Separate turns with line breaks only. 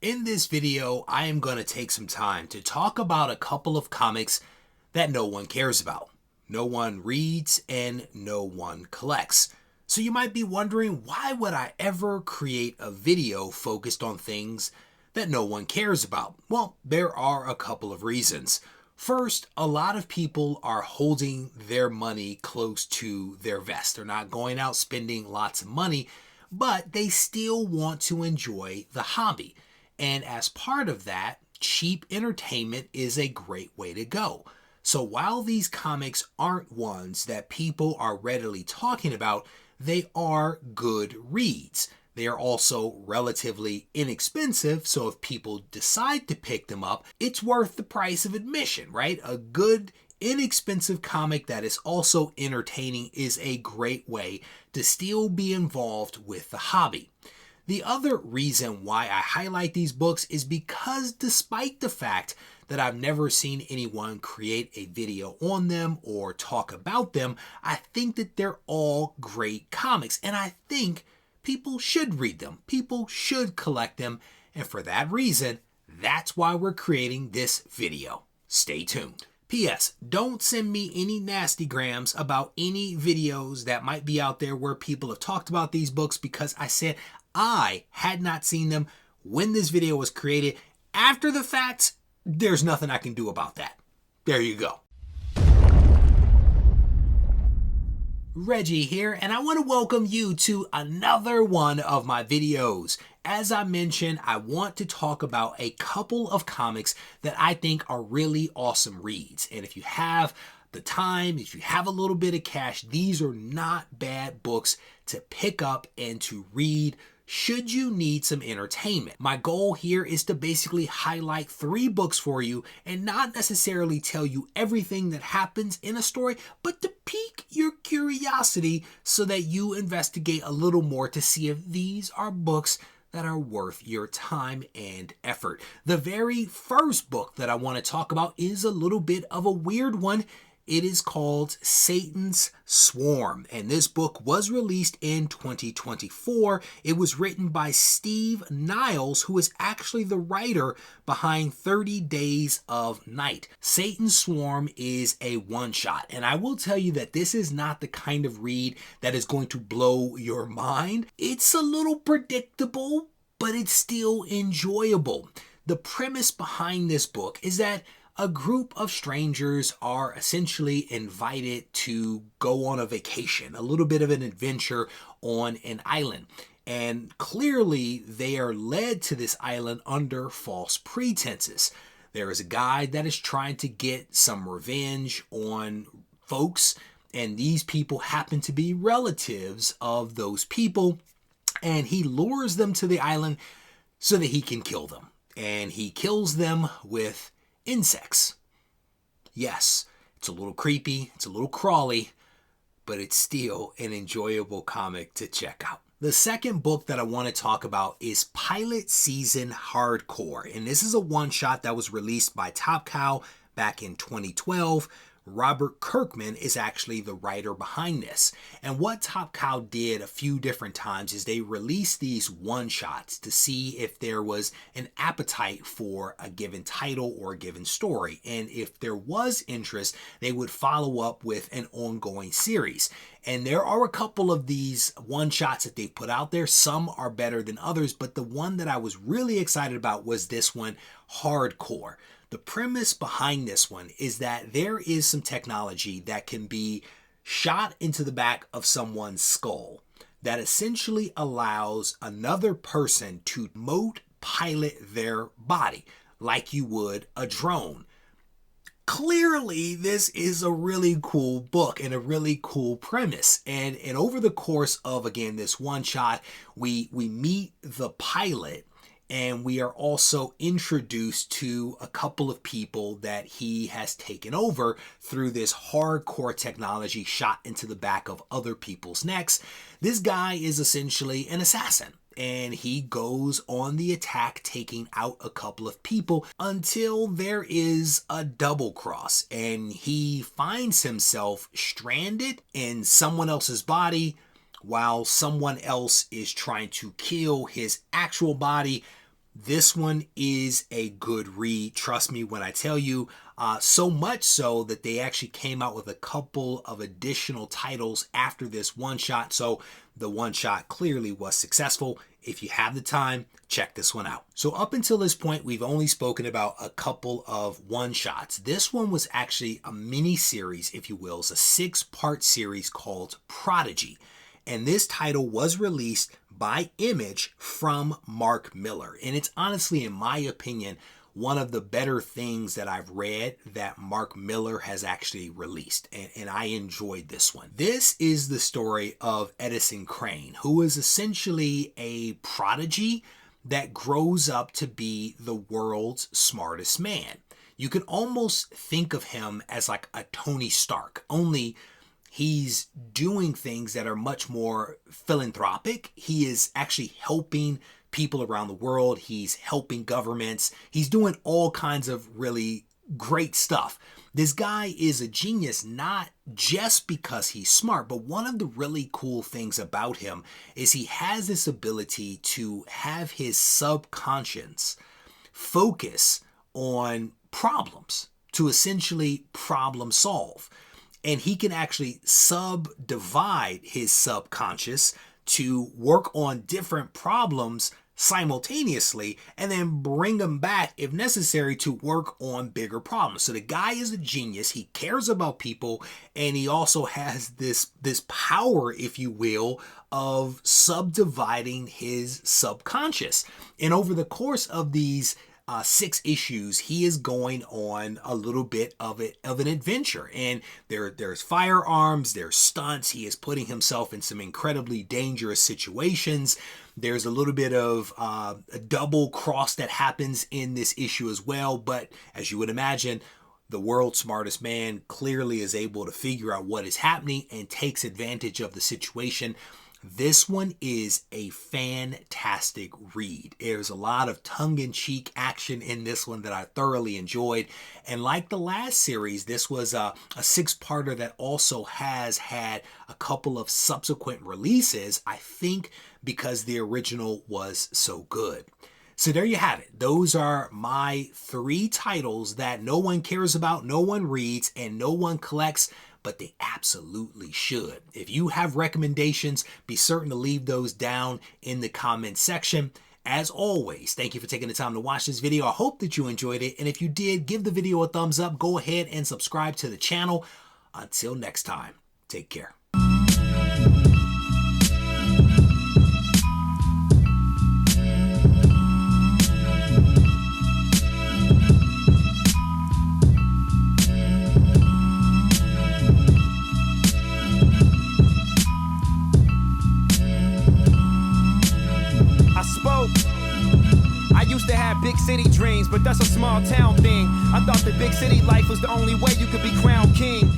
In this video, I am going to take some time to talk about a couple of comics that no one cares about, no one reads, and no one collects. So you might be wondering, why would I ever create a video focused on things that no one cares about? Well, there are a couple of reasons. First, a lot of people are holding their money close to their vest. They're not going out spending lots of money, but they still want to enjoy the hobby. And as part of that, cheap entertainment is a great way to go. So while these comics aren't ones that people are readily talking about, they are good reads. They are also relatively inexpensive, so if people decide to pick them up, it's worth the price of admission, right? A good, inexpensive comic that is also entertaining is a great way to still be involved with the hobby. The other reason why I highlight these books is because despite the fact that I've never seen anyone create a video on them or talk about them, I think that they're all great comics, and I think people should read them. People should collect them, and for that reason, that's why we're creating this video. Stay tuned. P.S. Don't send me any nasty grams about any videos that might be out there where people have talked about these books, because I said I had not seen them when this video was created. After the fact, there's nothing I can do about that. There you go. Reggie here, and I want to welcome you to another one of my videos. As I mentioned, I want to talk about a couple of comics that I think are really awesome reads. And if you have the time, if you have a little bit of cash, these are not bad books to pick up and to read should you need some entertainment. My goal here is to basically highlight 3 books for you and not necessarily tell you everything that happens in a story, but to pique your curiosity so that you investigate a little more to see if these are books that are worth your time and effort. The very first book that I want to talk about is a little bit of a weird one. It is called Satan's Swarm, and this book was released in 2024. It was written by Steve Niles, who is actually the writer behind 30 Days of Night. Satan's Swarm is a one-shot, and I will tell you that this is not the kind of read that is going to blow your mind. It's a little predictable, but it's still enjoyable. The premise behind this book is that a group of strangers are essentially invited to go on a vacation, a little bit of an adventure on an island. And clearly they are led to this island under false pretenses. There is a guy that is trying to get some revenge on folks, and these people happen to be relatives of those people, and he lures them to the island so that he can kill them. And he kills them with insects. Yes, it's a little creepy, it's a little crawly, but it's still an enjoyable comic to check out. The second book that I want to talk about is Pilot Season Hardcore, and this is a one-shot that was released by Top Cow back in 2012. Robert Kirkman is actually the writer behind this. And what Top Cow did a few different times is they released these one-shots to see if there was an appetite for a given title or a given story. And if there was interest, they would follow up with an ongoing series. And there are a couple of these one-shots that they've put out there. Some are better than others, but the one that I was really excited about was this one, Hardcore. The premise behind this one is that there is some technology that can be shot into the back of someone's skull that essentially allows another person to remote pilot their body like you would a drone. Clearly, this is a really cool book and a really cool premise. And over the course of, again, this one shot, we meet the pilot, and we are also introduced to a couple of people that he has taken over through this hardcore technology shot into the back of other people's necks. This guy is essentially an assassin, and he goes on the attack, taking out a couple of people until there is a double cross, and he finds himself stranded in someone else's body while someone else is trying to kill his actual body This one is a good read, trust me when I tell you, so much so that they actually came out with a couple of additional titles after this one-shot, so the one-shot clearly was successful. If you have the time, check this one out. So up until this point, we've only spoken about a couple of one-shots. This one was actually a mini-series, if you will. It's a 6-part series called Prodigy. And this title was released by Image from Mark Millar. And it's honestly, in my opinion, one of the better things that I've read that Mark Millar has actually released. And I enjoyed this one. This is the story of Edison Crane, who is essentially a prodigy that grows up to be the world's smartest man. You can almost think of him as like a Tony Stark, only he's doing things that are much more philanthropic. He is actually helping people around the world. He's helping governments. He's doing all kinds of really great stuff. This guy is a genius, not just because he's smart, but one of the really cool things about him is he has this ability to have his subconscious focus on problems, to essentially problem solve. And he can actually subdivide his subconscious to work on different problems simultaneously and then bring them back if necessary to work on bigger problems. So the guy is a genius. He cares about people, and he also has this power, if you will, of subdividing his subconscious. And over the course of these 6 issues, he is going on a little bit of an adventure, and there's firearms, there's stunts. He is putting himself in some incredibly dangerous situations. There's a little bit of a double cross that happens in this issue as well, but as you would imagine, the world's smartest man clearly is able to figure out what is happening and takes advantage of the situation. This one is a fantastic read. There's a lot of tongue-in-cheek action in this one that I thoroughly enjoyed. And like the last series, this was a 6-parter that also has had a couple of subsequent releases, I think because the original was so good. So there you have it. Those are my 3 titles that no one cares about, no one reads, and no one collects, but they absolutely should. If you have recommendations, be certain to leave those down in the comment section. As always, thank you for taking the time to watch this video. I hope that you enjoyed it. And if you did, give the video a thumbs up. Go ahead and subscribe to the channel. Until next time, take care.
I used to have big city dreams, but that's a small town thing. I thought the big city life was the only way you could be crowned king.